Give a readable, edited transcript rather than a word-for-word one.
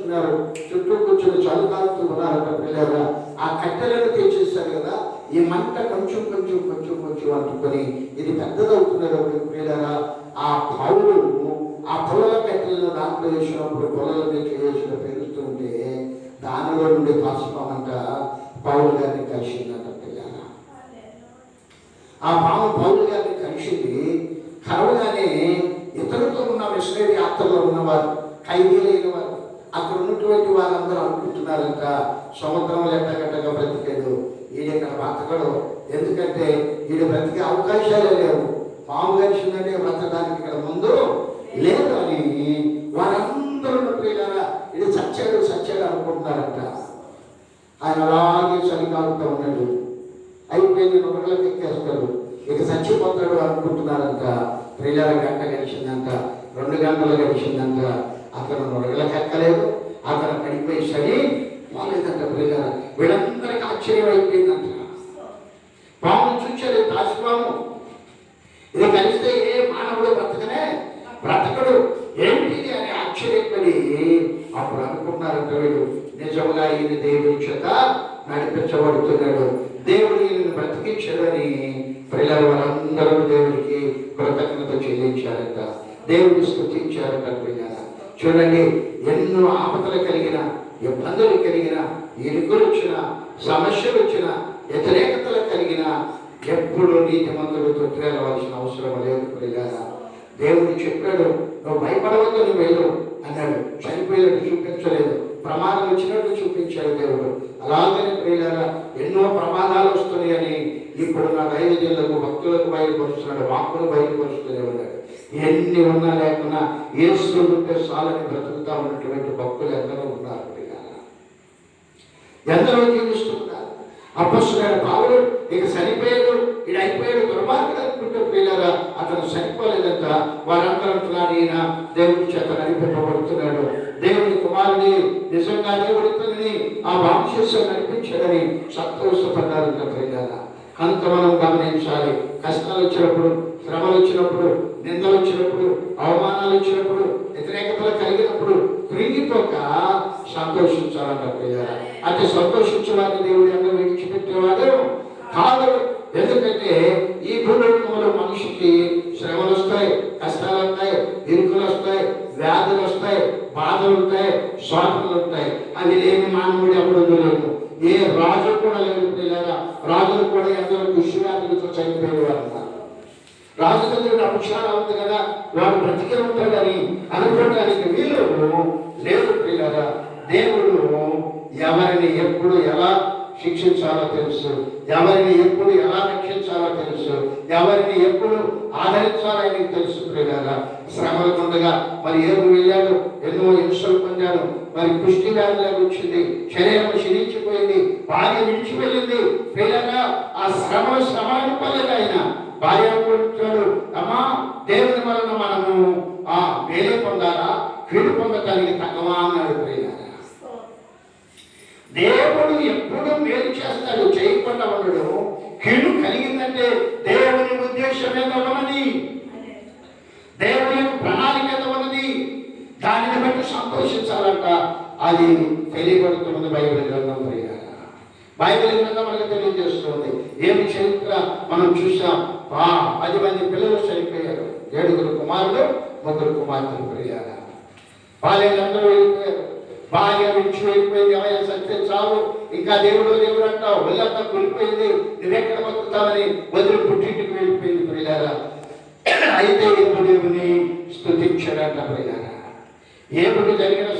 కూర్చున్నారు, చుట్టూ కూర్చొని చదువుతారుతూ ఉన్నారట పిల్లగా. ఆ కట్టెలను తెచ్చేస్తారు కదా, ఈ మంట కొంచెం కొంచెం కొంచెం కొంచెం అంటుకొని ఇది పెద్దదవుతున్నప్పుడు పిల్లగా ఆ పౌలు ఆ పొలల కట్టెలను దాంట్లో వేసినప్పుడు పొలల మీద వేసిన పెరుగుతూ ఉంటే దానిలో నుండి పాశుపామంట పౌలు గారిని కలిసిందంట పిల్లగా. ఆ పాము పౌలు గారిని కలిసింది. కలవగానే ఇతరులతో ఉన్న మిషనరీ యాత్రలో ఉన్నవారు, ఖైదీలైన వారు, అక్కడ ఉన్నటువంటి వారందరూ అనుకుంటున్నారంట సముద్రంలో ఎట్టగట్టగా బ్రతికాడు, ఈడెక్కడ బ్రతకడు, ఎందుకంటే ఈడ బ్రతికే అవకాశాలే లేవు, పాము కలిసిందంటే బ్రతకడానికి ఇక్కడ ముందు లేదు అని వారందరూ ఇది చచ్చాడు చచ్చాడు అనుకుంటున్నారంట. ఆయన అలాగే చలికాలుతూ ఉన్నాడు, అయిపోయింది, నొరగలకు ఎక్కేస్తాడు, ఇక చచ్చిపోతాడు అనుకుంటున్నారంట. ప్రియుల గంట గడిచిందంట, 2 గంటలు గడిచిందంట, అతను నొరగలకు ఎక్కలేదు, అతను పడిపోయి చలి పోలేదంట. ప్రియుల వీళ్ళందరికీ ఆశ్చర్యం అయిపోయిందంట. పామును చూచాడు, దాసిపాము, ఇది కలిస్తే ఏ మానవుడు బ్రతకడు ఏమిటిది అని ఆశ్చర్యపడి అప్పుడు అనుకున్నారంట వీడు నిజంగా ఈయన దేవుడి చేత నడిపించబడుతున్నాడు, దేవుడు ఈయన బ్రతికించాడని పిల్లల వారందరూ దేవుడికి కృతజ్ఞత చెల్లించారంట, దేవుడిని స్తుతించారంట. పిల్లల చూడండి, ఎన్నో ఆపదలు కలిగిన, ఇబ్బందులు కలిగిన, ఇరుకులు వచ్చిన, సమస్యలు వచ్చిన, వ్యతిరేకతలు కలిగిన ఎప్పుడు నీతిమంతుడు తొట్టిరేలవలసిన అవసరం లేదు. పిల్లల దేవుడు చెప్పాడు, నువ్వు భయపడవద్దు, నువ్వు వెళ్ళు అన్నాడు. చనిపోయినట్టు చూపించలేదు, ప్రమాదం వచ్చినట్టు చూపించాడు దేవుడు. అలాగని ప్రియులారా ఎన్నో ప్రమాదాలు వస్తున్నాయని ఇప్పుడు నా దైవజనులకు భక్తులకు బయలుపరుస్తున్నాడు, వాక్కును బయలుపరుస్తూనే ఉన్నాడు. ఎన్ని ఉన్నా లేకున్నా యేసు ఉంటే చాలని బ్రతుకుతా ఉన్నటువంటి భక్తులు ఎందరో ఉన్నారు. ప్రియులారా ఎందరో జీవిస్తున్నారు. అపొస్తలుడైన పౌలు ఇక చనిపోయాడు, ఇది అయిపోయాడు, దుర్మార్గుడు అనుకుంటూ పిల్లరా అతను చనిపోలేదంట. వారందరూ అంటున్నారు, ఈయన దేవుడి చేత నడిపింపబడుతున్నాడు, దేవుడి కుమారుని, నిజంగా దేవుడిని ఆ వంశస్సు నడిపించాడని సంతోషపడ్డారంట. పిల్లరా కనుక మనం గమనించాలి, కష్టాలు వచ్చినప్పుడు, శ్రమలు వచ్చినప్పుడు, నిందలు వచ్చినప్పుడు, అవమానాలు వచ్చినప్పుడు, వ్యతిరేకతలు కలిగినప్పుడు కృంగిపోక సంతోషించాలంట. పిల్లరా అంటే సంతోషించేవాడిని దేవుడు ఎంత విడిచిపెట్టేవాడు కాదు. ఎందుకంటే ఈ భూలోకంలో మనిషికి శ్రమలు వస్తాయి, కష్టాలు వస్తాయి, ఇరుకులు వస్తాయి, వ్యాధులు వస్తాయి, బాధలు ఉంటాయి, శోధనలు ఉంటాయి. అవి లేని మానవుడు ఎవరు లేదు, ఏ రాజు కూడా లేదు. పిల్లరా రాజులు కూడా ఎందరో దుష్వ్యాధులతో చనిపోయేవారు ఉన్నారు. రాజు దగ్గర అంశాలు ఉంది కదా, వాడు బ్రతికే ఉంటాడని అనుకోవడానికి వీలు లేదు. పిల్లరా దేవుడు ఎవరిని ఎప్పుడు ఎలా శిక్షించాలో తెలుసు, ఎవరిని ఎప్పుడు ఎలా రక్షించాలో తెలుసు, ఎవరిని ఎప్పుడు ఆదరించాలో ఆయనకి తెలుసు. ప్రియులారా శ్రమలు ఉండగా మరి ఏరు వెళ్ళాడు, ఎన్నో హింసలు పొందాడు, మరి కుష్టి వ్యాధులకు వచ్చింది, శరీరం క్షీణించిపోయింది, భార్య విడిచి వెళ్ళింది. ప్రియులారా ఆ శ్రమ అనుకోలేదు ఆయన. భార్య అనుకుంటాడు, అమ్మా దేవుని వలన మనము మేలే పొందాలా, కీడు పొందటానికి తగ్గవా అన్నాడు. ప్రియులారా దేవుడు ఎప్పుడు మేలు చేస్తాడు, చేయకుండా ఉండడు. కీడు కలిగిందంటే దేవుని ఉద్దేశం ఎంత ఉన్నది, దేవుని యొక్క ప్రణాళిక ఎంత ఉన్నది, దానిని బట్టి సంతోషించాలంట. అది తెలియబడుతున్నది బైబిల్ గ్రంథం. బైబిల్ గ్రంథం మనకు తెలియజేస్తుంది. ఏమి చరిత్ర మనం చూసాం. 10 మంది పిల్లలు చనిపోయారు, 7 కుమారులు 3 కుమార్తెలు. ప్రియారా బాల్యాలందరూ వెళ్ళిపోయారు, భార్య విడిచి వెళ్ళిపోయింది, ఎవరైనా సత్య చావు, ఇంకా దేవుడు అంటావు, ఒళ్ళంతా కూలిపోయింది, నువ్వెక్కడ బతుకుతావని వదిలి పుట్టింటికి వెళ్ళిపోయింది. ప్రియులారా అయితే దేవుని స్తుతించాడంట. ప్రియులారా ఏమిటి జరిగిన